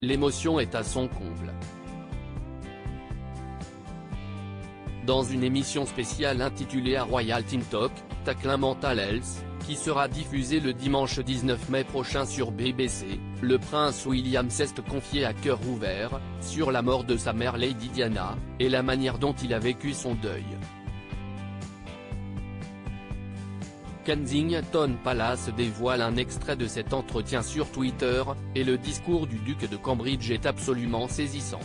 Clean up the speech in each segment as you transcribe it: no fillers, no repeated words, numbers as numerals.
L'émotion est à son comble. Dans une émission spéciale intitulée A Royal Teen Talk, Tackling Mental Health, qui sera diffusée le dimanche 19 mai prochain sur BBC, le prince William s'est confié à cœur ouvert, sur la mort de sa mère Lady Diana, et la manière dont il a vécu son deuil. Kensington Palace dévoile un extrait de cet entretien sur Twitter, et le discours du duc de Cambridge est absolument saisissant.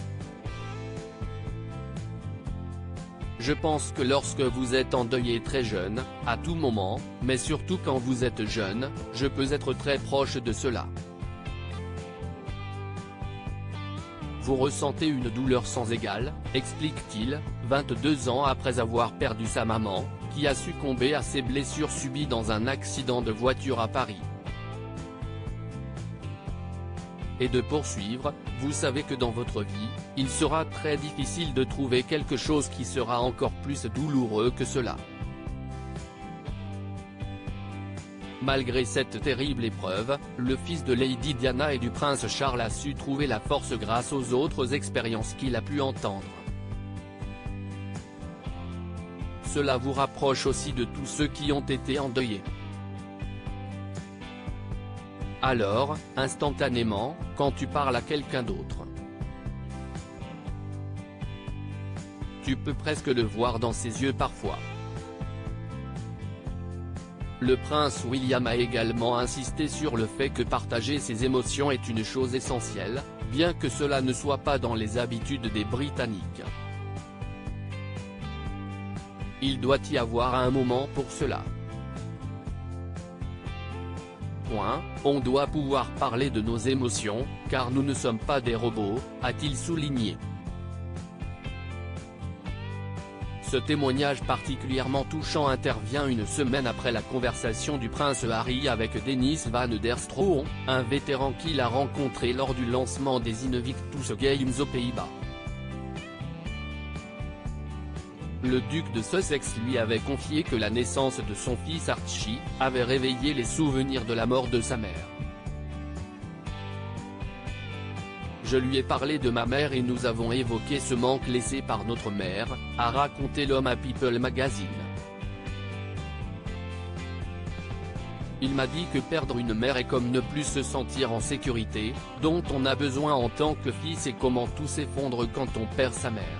Je pense que lorsque vous êtes endeuillé très jeune, à tout moment, mais surtout quand vous êtes jeune, je peux être très proche de cela. Vous ressentez une douleur sans égale, explique-t-il, 22 ans après avoir perdu sa maman, qui a succombé à ses blessures subies dans un accident de voiture à Paris. Et de poursuivre, vous savez que dans votre vie, il sera très difficile de trouver quelque chose qui sera encore plus douloureux que cela. Malgré cette terrible épreuve, le fils de Lady Diana et du prince Charles a su trouver la force grâce aux autres expériences qu'il a pu entendre. Cela vous rapproche aussi de tous ceux qui ont été endeuillés. Alors, instantanément, quand tu parles à quelqu'un d'autre, tu peux presque le voir dans ses yeux parfois. Le prince William a également insisté sur le fait que partager ses émotions est une chose essentielle, bien que cela ne soit pas dans les habitudes des Britanniques. Il doit y avoir un moment pour cela. On doit pouvoir parler de nos émotions, car nous ne sommes pas des robots, a-t-il souligné. Ce témoignage particulièrement touchant intervient une semaine après la conversation du prince Harry avec Dennis Van der Strohe, un vétéran qu'il a rencontré lors du lancement des Invictus Games aux Pays-Bas. Le duc de Sussex lui avait confié que la naissance de son fils Archie avait réveillé les souvenirs de la mort de sa mère. Je lui ai parlé de ma mère et nous avons évoqué ce manque laissé par notre mère, a raconté l'homme à People Magazine. Il m'a dit que perdre une mère est comme ne plus se sentir en sécurité, dont on a besoin en tant que fils et comment tout s'effondre quand on perd sa mère.